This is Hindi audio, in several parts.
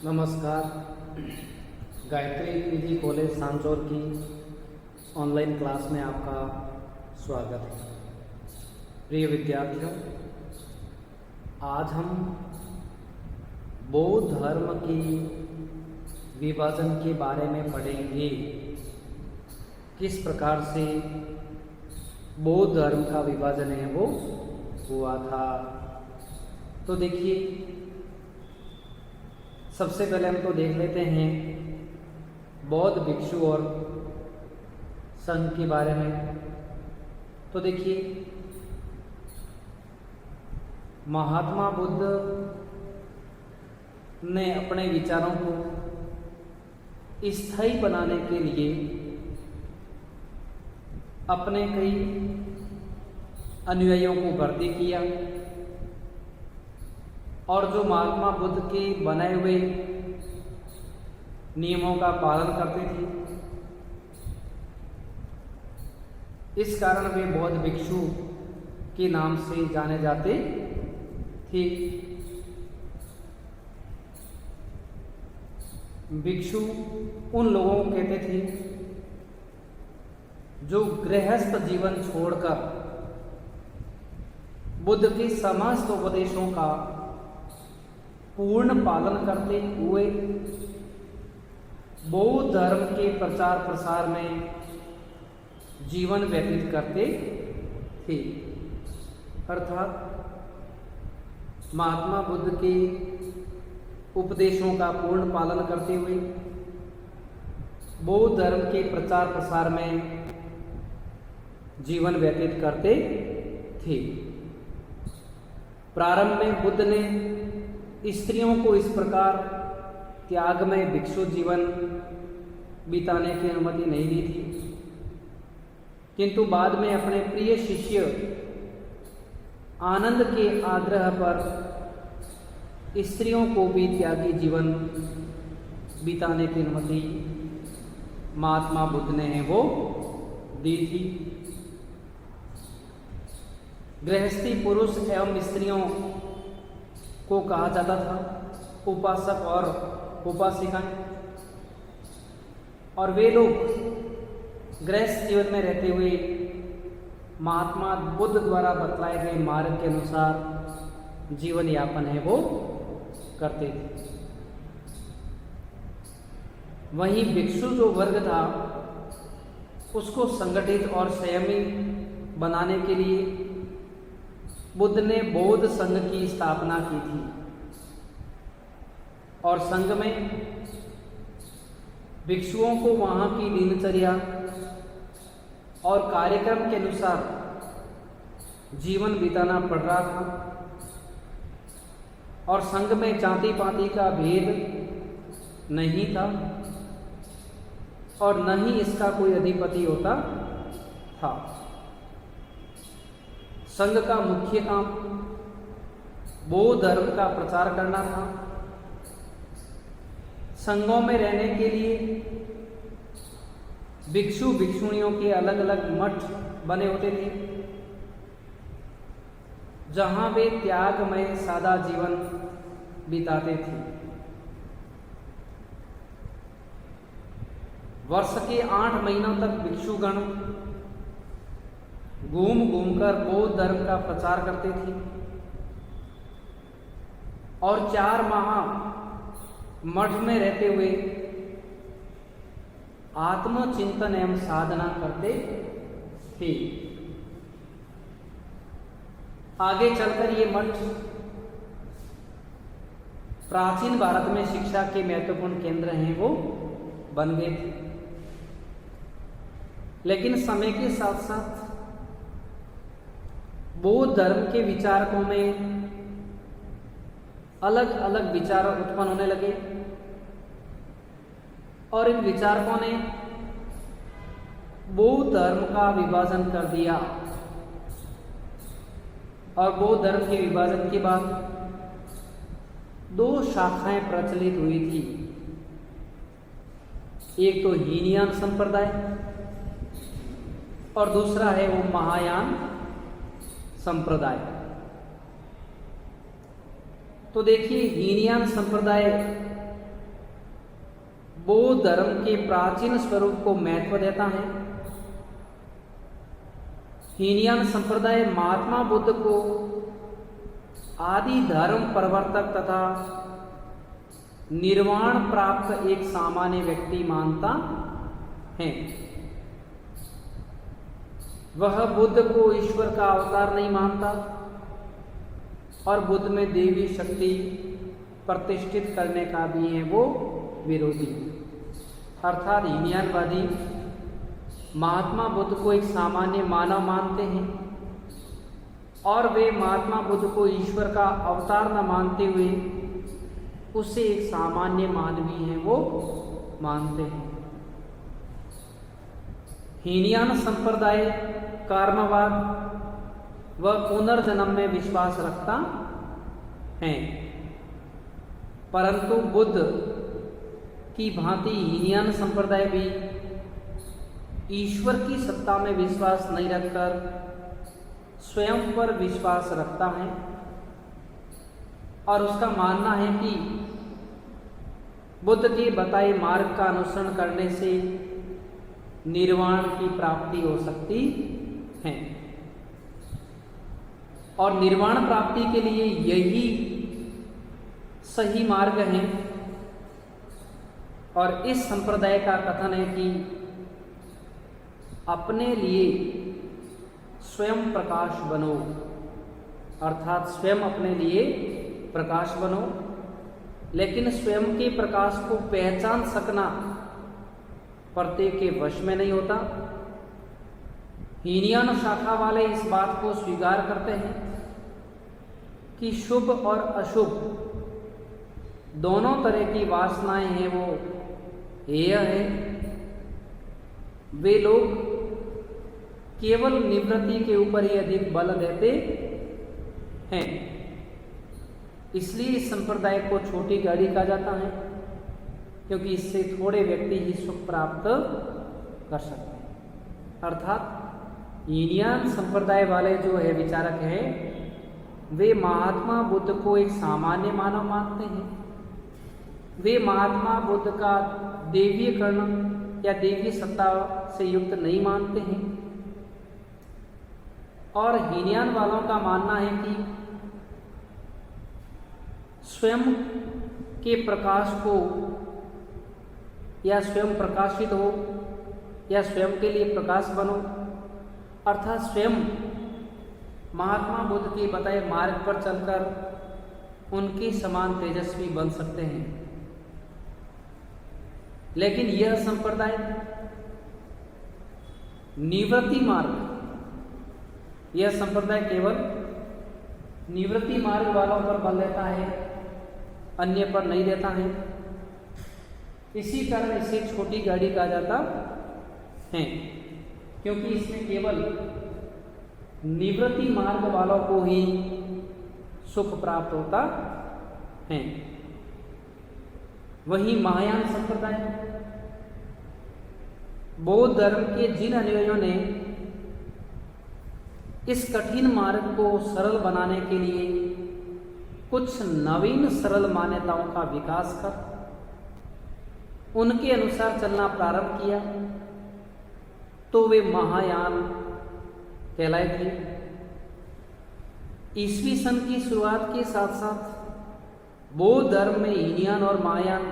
नमस्कार। गायत्री पीजी कॉलेज सांचौर की ऑनलाइन क्लास में आपका स्वागत है। प्रिय विद्यार्थियों, आज हम बौद्ध धर्म की विभाजन के बारे में पढ़ेंगे। किस प्रकार से बौद्ध धर्म का विभाजन है वो हुआ था। तो देखिए, सबसे पहले हम तो देख लेते हैं बौद्ध भिक्षु और संघ के बारे में। तो देखिए, महात्मा बुद्ध ने अपने विचारों को स्थायी बनाने के लिए अपने कई अनुयायियों को भर्ती किया और जो महात्मा बुद्ध के बनाए हुए नियमों का पालन करते थे, इस कारण वे बौद्ध भिक्षु के नाम से जाने जाते थे। भिक्षु उन लोगों को कहते थे जो गृहस्थ जीवन छोड़कर बुद्ध के समस्त उपदेशों का पूर्ण पालन करते हुए बौद्ध धर्म के प्रचार प्रसार में जीवन व्यतीत करते थे। अर्थात महात्मा बुद्ध के उपदेशों का पूर्ण पालन करते हुए बौद्ध धर्म के प्रचार प्रसार में जीवन व्यतीत करते थे। प्रारंभ में बुद्ध ने स्त्रियों को इस प्रकार त्यागमय भिक्षु जीवन बिताने की अनुमति नहीं दी थी, किंतु बाद में अपने प्रिय शिष्य आनंद के आग्रह पर स्त्रियों को भी त्यागी जीवन बिताने की अनुमति महात्मा बुद्ध ने वो दी थी। गृहस्थी पुरुष एवं स्त्रियों को कहा जाता था उपासक और उपासिकाएं, और वे लोग गृहस्थ जीवन में रहते हुए महात्मा बुद्ध द्वारा बतलाए गए मार्ग के अनुसार जीवन यापन है वो करते थे। वहीं भिक्षु जो वर्ग था उसको संगठित और संयमी बनाने के लिए बुद्ध ने बौद्ध संघ की स्थापना की थी, और संघ में भिक्षुओं को वहां की दिनचर्या और कार्यक्रम के अनुसार जीवन बिताना पड़ रहा था, और संघ में जाति पाति का भेद नहीं था और न ही इसका कोई अधिपति होता था। संघ का मुख्य काम बौद्ध धर्म का प्रचार करना था। संघों में रहने के लिए भिक्षु भिक्षुणियों के अलग अलग मठ बने होते थे, जहां वे त्यागमय सादा जीवन बिताते थे। वर्ष के 8 महीनों तक भिक्षुगण घूम घूमकर बौद्ध धर्म का प्रचार करते थे, और 4 माह मठ में रहते हुए आत्मचिंतन एवं साधना करते थे। आगे चलकर ये मठ प्राचीन भारत में शिक्षा के महत्वपूर्ण केंद्र हैं वो बन गए थे। लेकिन समय के साथ साथ बौद्ध धर्म के विचारकों में अलग अलग विचार उत्पन्न होने लगे, और इन विचारकों ने बौद्ध धर्म का विभाजन कर दिया। और बौद्ध धर्म के विभाजन के बाद 2 शाखाएं प्रचलित हुई थी। एक तो हीनयान संप्रदाय और दूसरा है वो महायान संप्रदाय। तो देखिए, हीनयान संप्रदाय बौद्ध धर्म के प्राचीन स्वरूप को महत्व देता है। हीनयान संप्रदाय महात्मा बुद्ध को आदि धर्म प्रवर्तक तथा निर्वाण प्राप्त एक सामान्य व्यक्ति मानता है। वह बुद्ध को ईश्वर का अवतार नहीं मानता और बुद्ध में देवी शक्ति प्रतिष्ठित करने का भी है वो विरोधी। अर्थात हीनयानवादी महात्मा बुद्ध को एक सामान्य मानव मानते हैं और वे महात्मा बुद्ध को ईश्वर का अवतार न मानते हुए उसे एक सामान्य मानवीय है वो मानते हैं। हीनयान संप्रदाय कर्मवाद व पुनर्जन्म में विश्वास रखता है, परंतु बुद्ध की भांति हीनयान संप्रदाय भी ईश्वर की सत्ता में विश्वास नहीं रखकर स्वयं पर विश्वास रखता है और उसका मानना है कि बुद्ध के बताए मार्ग का अनुसरण करने से निर्वाण की प्राप्ति हो सकती है और निर्वाण प्राप्ति के लिए यही सही मार्ग है। और इस संप्रदाय का कथन है कि अपने लिए स्वयं प्रकाश बनो, अर्थात स्वयं अपने लिए प्रकाश बनो, लेकिन स्वयं के प्रकाश को पहचान सकना प्रत्येक के वश में नहीं होता। हीनयान शाखा वाले इस बात को स्वीकार करते हैं कि शुभ और अशुभ दोनों तरह की वासनाएं हैं वो हेय है। वे लोग केवल निवृत्ति के ऊपर ही अधिक बल देते हैं, इसलिए इस संप्रदाय को छोटी गाड़ी कहा जाता है, क्योंकि इससे थोड़े व्यक्ति ही सुख प्राप्त कर सकते हैं। अर्थात हीनयान संप्रदाय वाले जो है विचारक हैं, वे महात्मा बुद्ध को एक सामान्य मानव मानते हैं। वे महात्मा बुद्ध का देवीकरण या देवी सत्ता से युक्त नहीं मानते हैं और हीनयान वालों का मानना है कि स्वयं के प्रकाश को या स्वयं प्रकाशित हो या स्वयं के लिए प्रकाश बनो, अर्थात स्वयं महात्मा बुद्ध के बताए मार्ग पर चलकर उनके समान तेजस्वी बन सकते हैं। लेकिन यह संप्रदाय निवृत्ति मार्ग, यह संप्रदाय केवल निवृत्ति मार्ग वालों पर बल देता है, अन्य पर नहीं देता है। इसी कारण इसे छोटी गाड़ी कहा जाता है, क्योंकि इसमें केवल निवृत्ति मार्ग वालों को ही सुख प्राप्त होता है। वहीं महायान संप्रदाय बौद्ध धर्म के जिन अनुयायियों ने इस कठिन मार्ग को सरल बनाने के लिए कुछ नवीन सरल मान्यताओं का विकास कर उनके अनुसार चलना प्रारंभ किया, तो वे महायान कहलाए थे। ईस्वी सन की शुरुआत के साथ साथ बौद्ध धर्म में हीनयान और महायान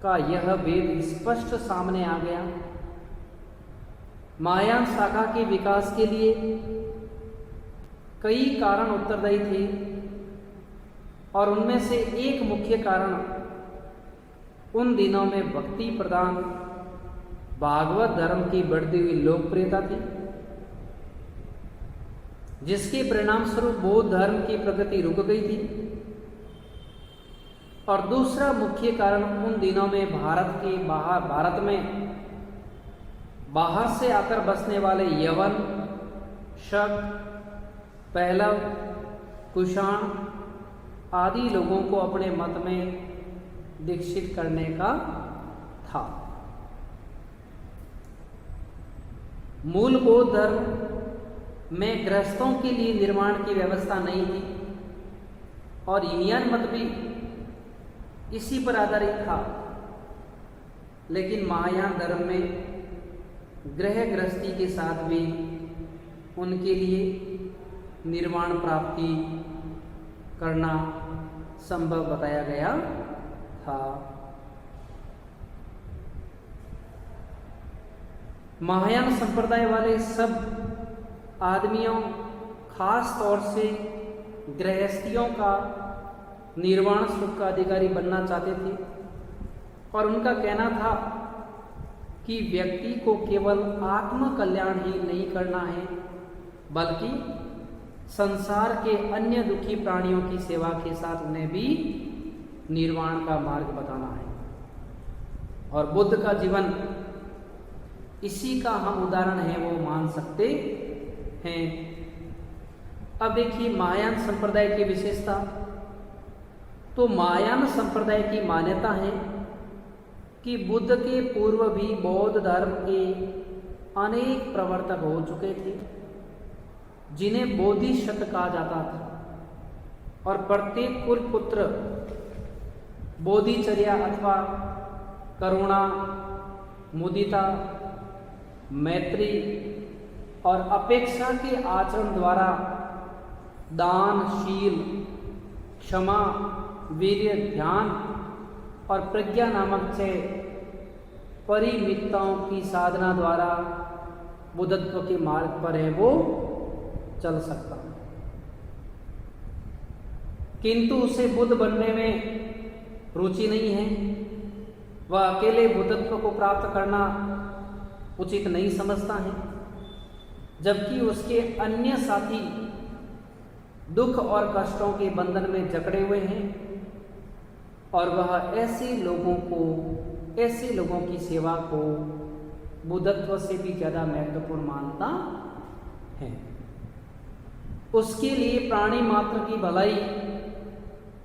का यह भेद स्पष्ट सामने आ गया। महायान शाखा के विकास के लिए कई कारण उत्तरदायी थे और उनमें से एक मुख्य कारण उन दिनों में भक्ति प्रधान भागवत धर्म की बढ़ती हुई लोकप्रियता थी, जिसके परिणाम स्वरूप बौद्ध धर्म की प्रगति रुक गई थी। और दूसरा मुख्य कारण उन दिनों में भारत में बाहर से आकर बसने वाले यवन, शक, पहलव, कुषाण आदि लोगों को अपने मत में दीक्षित करने का था। मूल बौद्ध धर्म में गृहस्थों के लिए निर्माण की व्यवस्था नहीं थी और हीनयान मत भी इसी पर आधारित था। लेकिन महायान धर्म में गृह गृहस्थी के साथ भी उनके लिए निर्वाण प्राप्ति करना संभव बताया गया था। महायान संप्रदाय वाले सब आदमियों, खास तौर से गृहस्थियों का निर्वाण सुख का अधिकारी बनना चाहते थे और उनका कहना था कि व्यक्ति को केवल आत्म कल्याण ही नहीं करना है, बल्कि संसार के अन्य दुखी प्राणियों की सेवा के साथ उन्हें भी निर्वाण का मार्ग बताना है। और बुद्ध का जीवन इसी का हम उदाहरण है वो मान सकते हैं। अब देखिए महायान संप्रदाय की विशेषता। तो महायान संप्रदाय की मान्यता है कि बुद्ध के पूर्व भी बौद्ध धर्म के अनेक प्रवर्तक हो चुके थे जिन्हें बोधिसत्व कहा जाता था और प्रत्येक कुल पुत्र बोधिचर्या अथवा करुणा, मुदिता, मैत्री और अपेक्षा के आचरण द्वारा दान, शील, क्षमा, वीर्य, ध्यान और प्रज्ञा नामक 6 परिमितताओं की साधना द्वारा बुद्धत्व के मार्ग पर है वो चल सकता है। किंतु उसे बुद्ध बनने में रुचि नहीं है। वह अकेले बुद्धत्व को प्राप्त करना उचित नहीं समझता है, जबकि उसके अन्य साथी दुख और कष्टों के बंधन में जकड़े हुए हैं और वह ऐसे लोगों की सेवा को बुद्धत्व से भी ज़्यादा महत्वपूर्ण मानता है। उसके लिए प्राणी मात्र की भलाई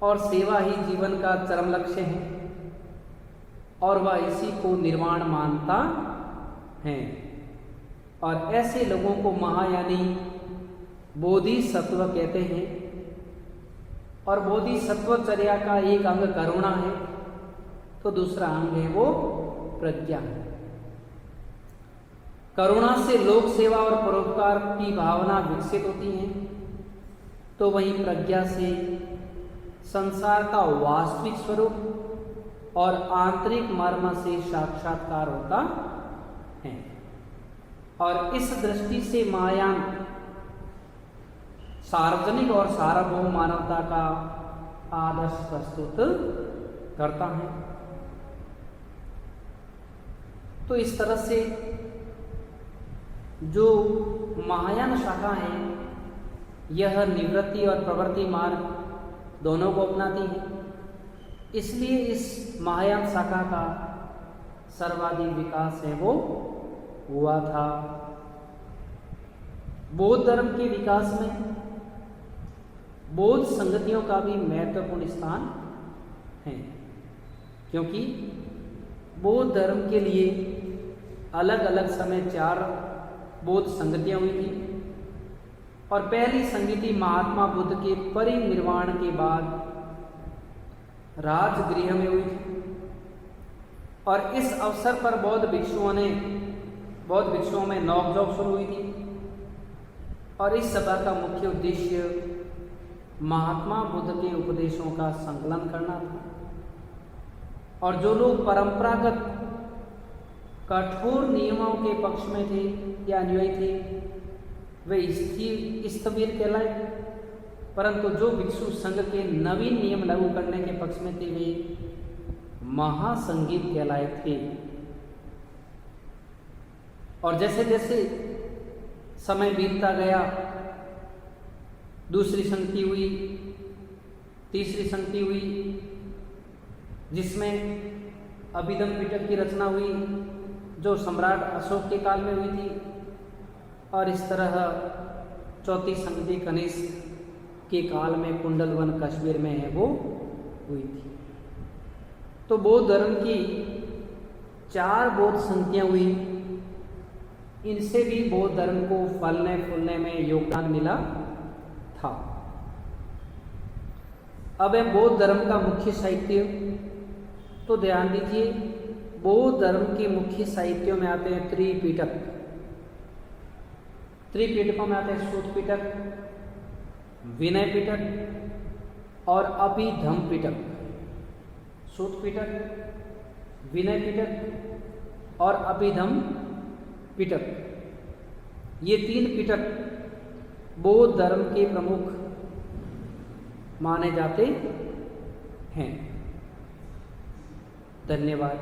और सेवा ही जीवन का चरम लक्ष्य है और वह इसी को निर्वाण मानता है। और ऐसे लोगों को महायानी बोधिसत्व कहते हैं। और बोधिसत्वचर्या का एक अंग करुणा है तो दूसरा अंग है वो प्रज्ञा है। करुणा से लोक सेवा और परोपकार की भावना विकसित होती है, तो वहीं प्रज्ञा से संसार का वास्तविक स्वरूप और आंतरिक मर्म से साक्षात्कार होता है। और इस दृष्टि से महायान सार्वजनिक और सार्वभौम मानवता का आदर्श प्रस्तुत करता है। तो इस तरह से जो महायान शाखा है यह निवृत्ति और प्रवृत्ति मार्ग दोनों को अपनाती है। इसलिए इस महायान शाखा का सर्वाधिक विकास है वो हुआ था। बौद्ध धर्म के विकास में बौद्ध संगतियों का भी महत्वपूर्ण स्थान है, क्योंकि बौद्ध धर्म के लिए अलग अलग समय 4 बौद्ध संगतियां हुई थी। और पहली संगति महात्मा बुद्ध के परिनिर्वाण के बाद राजगृह में हुई थी। और इस अवसर पर बौद्ध भिक्षुओं में नोक-झोंक शुरू हुई थी। और इस सभा का मुख्य उद्देश्य महात्मा बुद्ध के उपदेशों का संकलन करना था। और जो लोग परंपरागत कठोर नियमों के पक्ष में थे या अनुयायी थे वे स्थविर कहलाए, परंतु जो भिक्षु संघ के नवीन नियम लागू करने के पक्ष में थे वे महासंगीत कहलाए थे। और जैसे जैसे समय बीतता गया, दूसरी संगति हुई, तीसरी संगति हुई, जिसमें अभिधम पिटक की रचना हुई जो सम्राट अशोक के काल में हुई थी। और इस तरह चौथी संगति कनिष्क के काल में कुंडलवन कश्मीर में है वो हुई थी। तो बौद्ध धर्म की 4 बौद्ध संगतियां हुई। इनसे भी बौद्ध धर्म को फलने फूलने में योगदान मिला था। अब है बौद्ध धर्म का मुख्य साहित्य। तो ध्यान दीजिए, बौद्ध धर्म के मुख्य साहित्यों में आते हैं त्रिपिटक। त्रिपिटकों में आते हैं सूत पिटक, विनय पिटक और अभिधम पिटक। सूत पिटक, विनय पिटक और अभिधम पिटक, ये 3 पिटक बौद्ध धर्म के प्रमुख माने जाते हैं। धन्यवाद।